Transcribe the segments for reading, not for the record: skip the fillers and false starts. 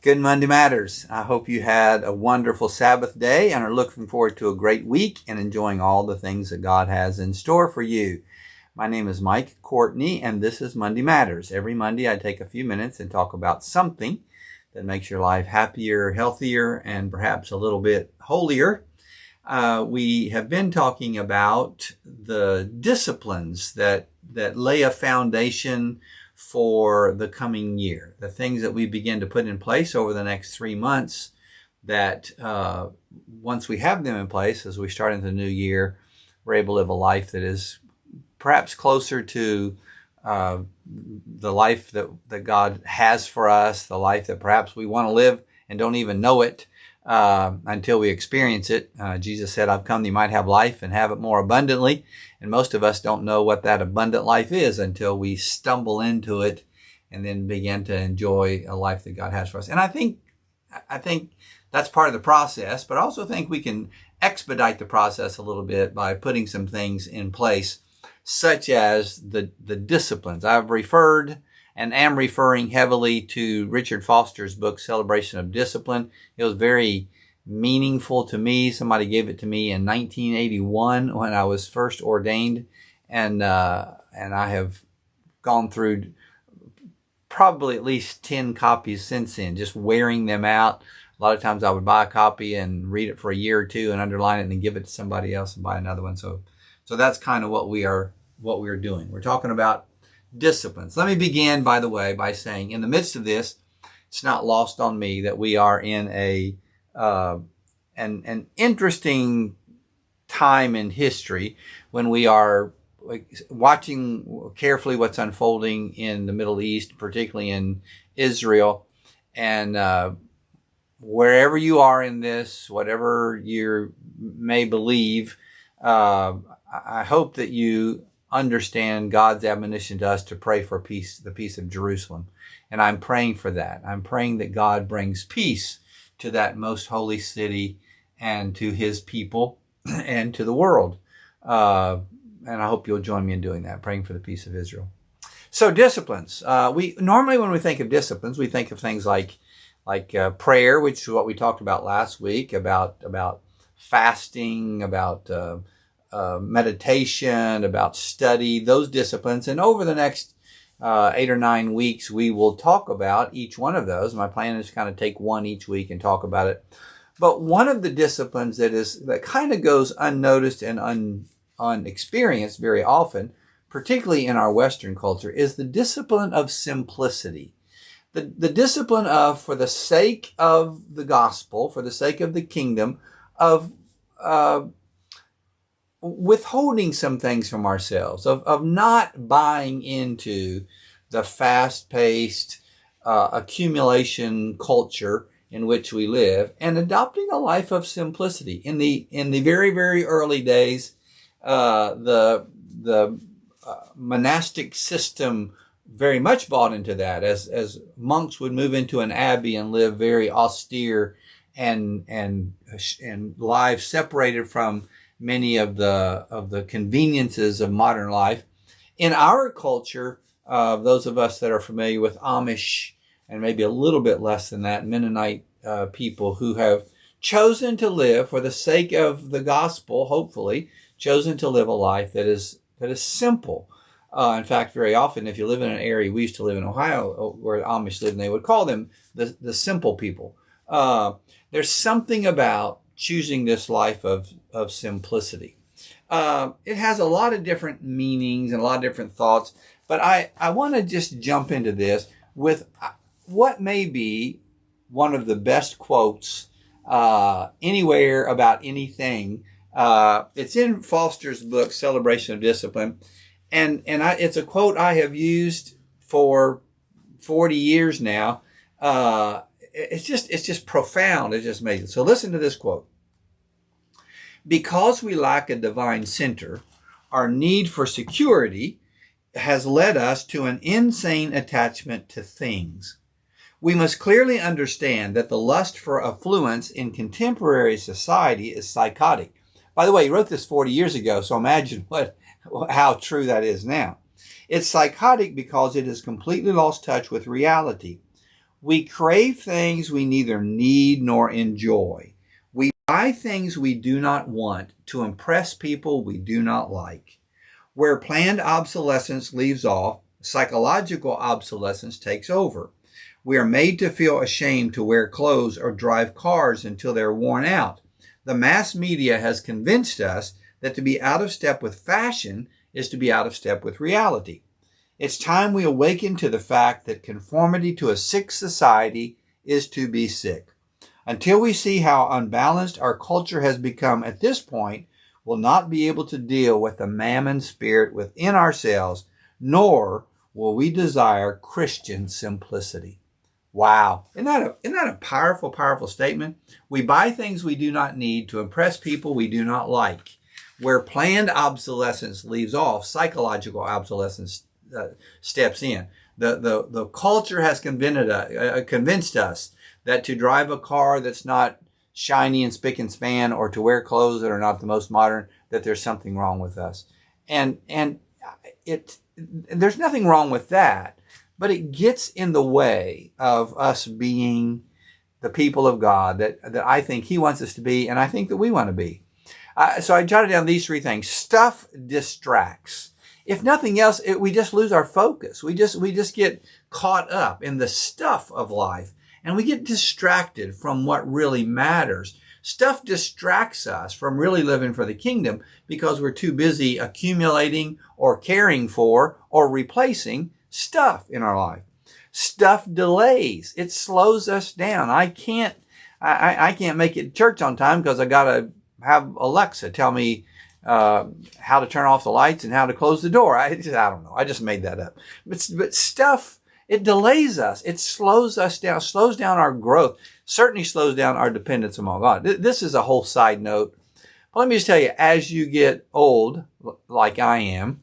Good Monday Matters. I hope you had a wonderful Sabbath day and are looking forward to a great week and enjoying all the things that God has in store for you. My name is Mike Courtney, and this is Monday Matters. Every Monday I take a few minutes and talk about something that makes your life happier, healthier, and perhaps a little bit holier. We have been talking about the disciplines that lay a foundation for the coming year, the things that we begin to put in place over the next 3 months that once we have them in place, as we start into the new year, we're able to live a life that is perhaps closer to the life that God has for us, the life that perhaps we want to live and don't even know it until we experience it. Jesus said, I've come that you might have life and have it more abundantly. And most of us don't know what that abundant life is until we stumble into it and then begin to enjoy a life that God has for us. And I think that's part of the process, but I also think we can expedite the process a little bit by putting some things in place, such as the disciplines. I've referred and am referring heavily to Richard Foster's book, Celebration of Discipline. It was very meaningful to me. Somebody gave it to me in 1981 when I was first ordained, and I have gone through probably at least 10 copies since then, just wearing them out. A lot of times I would buy a copy and read it for a year or two and underline it and then give it to somebody else and buy another one. So that's kind of what we are doing. We're talking about disciplines. Let me begin, by the way, by saying in the midst of this, it's not lost on me that we are in an interesting time in history when we are watching carefully what's unfolding in the Middle East, particularly in Israel. And wherever you are in this, whatever you may believe, I hope that you understand God's admonition to us to pray for peace, the peace of Jerusalem. And I'm praying for that. I'm praying that God brings peace to that most holy city and to his people and to the world. And I hope you'll join me in doing that, praying for the peace of Israel. So disciplines. We normally, when we think of disciplines, we think of things like prayer, which is what we talked about last week, about fasting, about meditation, about study, those disciplines. And over the next 8 or 9 weeks, we will talk about each one of those. My plan is to kind of take one each week and talk about it. But one of the disciplines that kind of goes unnoticed and unexperienced very often, particularly in our Western culture, is the discipline of simplicity. The discipline of, for the sake of the gospel, for the sake of the kingdom, of withholding some things from ourselves, of not buying into the fast-paced accumulation culture in which we live, and adopting a life of simplicity. In the very, very early days, the monastic system very much bought into that, as monks would move into an abbey and live very austere and lives separated from many of the conveniences of modern life. In our culture, those of us that are familiar with Amish, and maybe a little bit less than that, Mennonite people who have chosen to live for the sake of the gospel, hopefully, chosen to live a life that is simple. In fact, very often, if you live in an area, we used to live in Ohio where Amish lived, and they would call them the simple people. There's something about choosing this life of simplicity. It has a lot of different meanings and a lot of different thoughts, but I want to just jump into this with what may be one of the best quotes anywhere about anything. It's in Foster's book, Celebration of Discipline, and it's a quote I have used for 40 years now. It's just profound. It's just amazing. So listen to this quote. Because we lack a divine center, our need for security has led us to an insane attachment to things. We must clearly understand that the lust for affluence in contemporary society is psychotic. By the way, he wrote this 40 years ago, so imagine how true that is now. It's psychotic because it has completely lost touch with reality. We crave things we neither need nor enjoy. We buy things we do not want to impress people we do not like. Where planned obsolescence leaves off, psychological obsolescence takes over. We are made to feel ashamed to wear clothes or drive cars until they're worn out. The mass media has convinced us that to be out of step with fashion is to be out of step with reality. It's time we awaken to the fact that conformity to a sick society is to be sick. Until we see how unbalanced our culture has become at this point, we'll not be able to deal with the mammon spirit within ourselves, nor will we desire Christian simplicity. Wow. Isn't that a powerful, powerful statement? We buy things we do not need to impress people we do not like. Where planned obsolescence leaves off, psychological obsolescence steps in. The culture has convinced us that to drive a car that's not shiny and spick and span, or to wear clothes that are not the most modern, that there's something wrong with us. And there's nothing wrong with that, but it gets in the way of us being the people of God that I think He wants us to be, and I think that we want to be. So I jotted down these 3 things. Stuff distracts. If nothing else, we just lose our focus. We just get caught up in the stuff of life, and we get distracted from what really matters. Stuff distracts us from really living for the kingdom because we're too busy accumulating or caring for or replacing stuff in our life. Stuff delays. It slows us down. I can't make it to church on time because I got to have Alexa tell me how to turn off the lights and how to close the door. I don't know. I just made that up. But stuff, it delays us. It slows us down, slows down our growth, certainly slows down our dependence upon God. This is a whole side note. But let me just tell you, as you get old, like I am,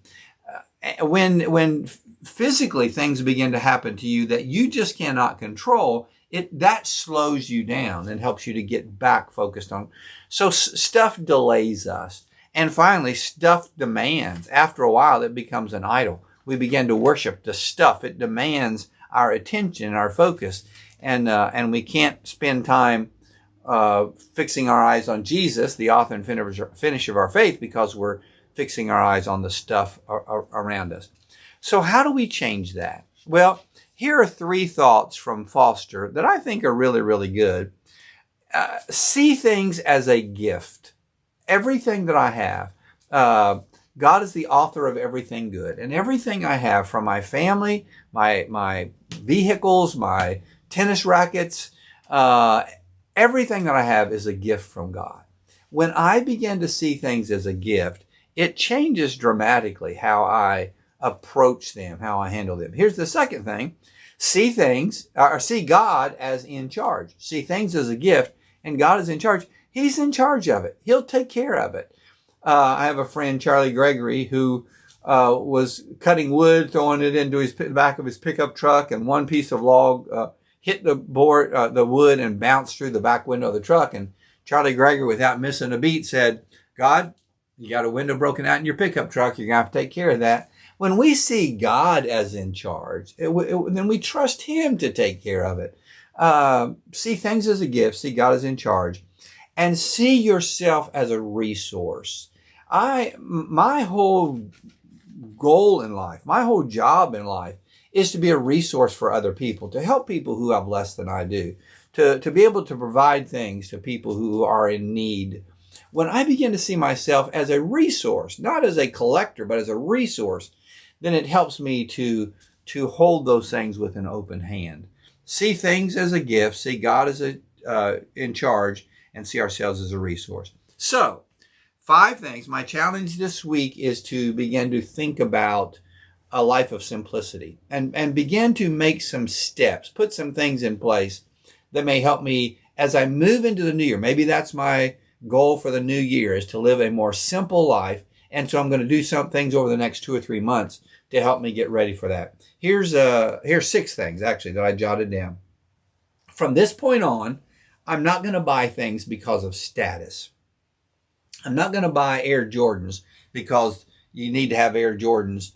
when physically things begin to happen to you that you just cannot control, that slows you down and helps you to get back focused on. So stuff delays us. And finally, stuff demands. After a while, it becomes an idol. We begin to worship the stuff. It demands our attention, our focus. And we can't spend time fixing our eyes on Jesus, the author and finisher of our faith, because we're fixing our eyes on the stuff around us. So how do we change that? Well, here are 3 thoughts from Foster that I think are really, really good. See things as a gift. Everything that I have, God is the author of everything good. And everything I have, from my family, my vehicles, my tennis rackets, everything that I have is a gift from God. When I begin to see things as a gift, it changes dramatically how I approach them, how I handle them. Here's the second thing. See God as in charge. See things as a gift, and God is in charge. He's in charge of it. He'll take care of it. I have a friend, Charlie Gregory, who was cutting wood, throwing it into the back of his pickup truck, and one piece of log hit the wood and bounced through the back window of the truck. And Charlie Gregory, without missing a beat, said, "God, you got a window broken out in your pickup truck. You're going to have to take care of that." When we see God as in charge, then we trust Him to take care of it. See things as a gift. See God as in charge. And see yourself as a resource. My whole goal in life, my whole job in life is to be a resource for other people, to help people who have less than I do, to be able to provide things to people who are in need. When I begin to see myself as a resource, not as a collector, but as a resource, then it helps me to hold those things with an open hand. See things as a gift, see God as in charge, and see ourselves as a resource. So, 5 things. My challenge this week is to begin to think about a life of simplicity and begin to make some steps, put some things in place that may help me as I move into the new year. Maybe that's my goal for the new year, is to live a more simple life. And so I'm going to do some things over the next 2 or 3 months to help me get ready for that. Here's 6 things actually that I jotted down. From this point on, I'm not going to buy things because of status. I'm not going to buy Air Jordans because you need to have Air Jordans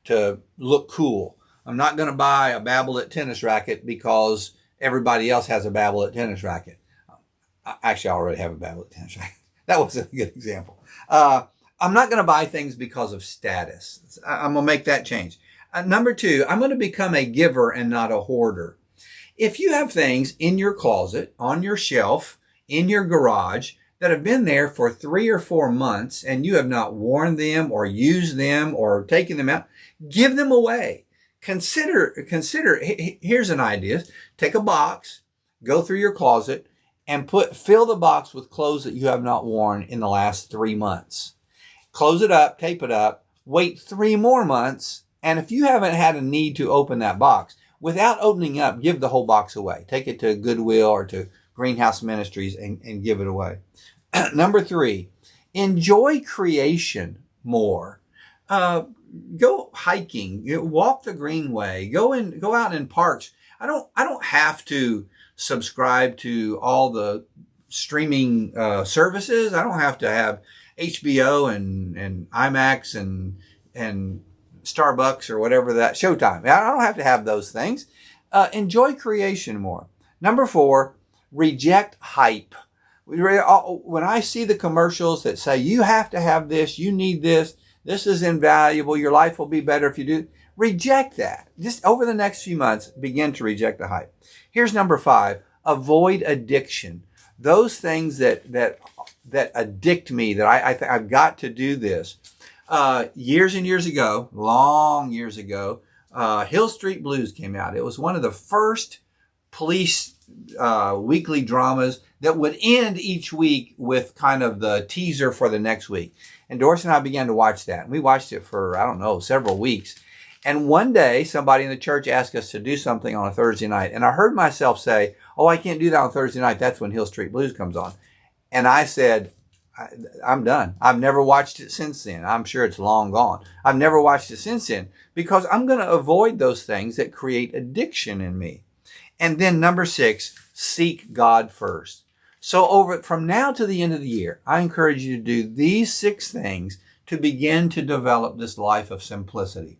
to look cool. I'm not going to buy a Babolat tennis racket because everybody else has a Babolat tennis racket. Actually, I already have a Babolat tennis racket. That wasn't a good example. I'm not going to buy things because of status. I'm going to make that change. Number 2, I'm going to become a giver and not a hoarder. If you have things in your closet, on your shelf, in your garage that have been there for 3 or 4 months and you have not worn them or used them or taken them out, give them away. Consider, here's an idea. Take a box, go through your closet, and fill the box with clothes that you have not worn in the last 3 months. Close it up, tape it up, wait 3 more months, and if you haven't had a need to open that box, without opening up, give the whole box away. Take it to Goodwill or to Greenhouse Ministries and give it away. Number 3, enjoy creation more. Go hiking, walk the greenway, go out in parks. I don't have to subscribe to all the streaming services. I don't have to have HBO and IMAX and Starbucks or whatever that Showtime. I don't have to have those things. Enjoy creation more. Number 4, reject hype. When I see the commercials that say you have to have this, you need this, this is invaluable, your life will be better if you do, reject that. Just over the next few months, begin to reject the hype. Here's number 5, avoid addiction. Those things that addict me, that I've got to do this. Years and years ago, long years ago, Hill Street Blues came out. It was one of the first police weekly dramas that would end each week with kind of the teaser for the next week. And Doris and I began to watch that. And we watched it for, I don't know, several weeks. And one day, somebody in the church asked us to do something on a Thursday night. And I heard myself say, oh, I can't do that on Thursday night. That's when Hill Street Blues comes on. And I said, I'm done. I've never watched it since then. I'm sure it's long gone. I've never watched it since then because I'm going to avoid those things that create addiction in me. And then number 6, seek God first. So from now to the end of the year, I encourage you to do these 6 things to begin to develop this life of simplicity.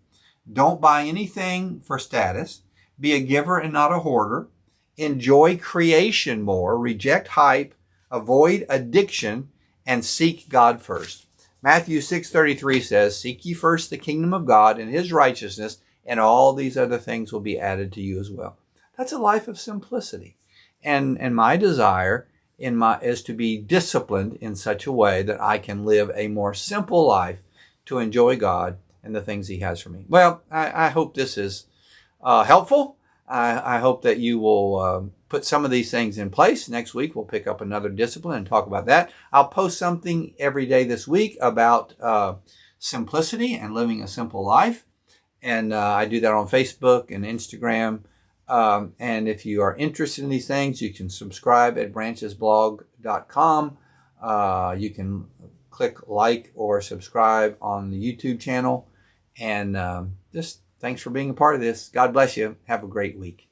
Don't buy anything for status. Be a giver and not a hoarder. Enjoy creation more. Reject hype. Avoid addiction. And seek God first. Matthew 6:33 says, seek ye first the kingdom of God and his righteousness, and all these other things will be added to you as well. That's a life of simplicity. And my desire is to be disciplined in such a way that I can live a more simple life to enjoy God and the things he has for me. Well, I hope this is helpful. I hope that you will put some of these things in place. Next week, we'll pick up another discipline and talk about that. I'll post something every day this week about simplicity and living a simple life. And I do that on Facebook and Instagram. And if you are interested in these things, you can subscribe at branchesblog.com. You can click like or subscribe on the YouTube channel. And just thanks for being a part of this. God bless you. Have a great week.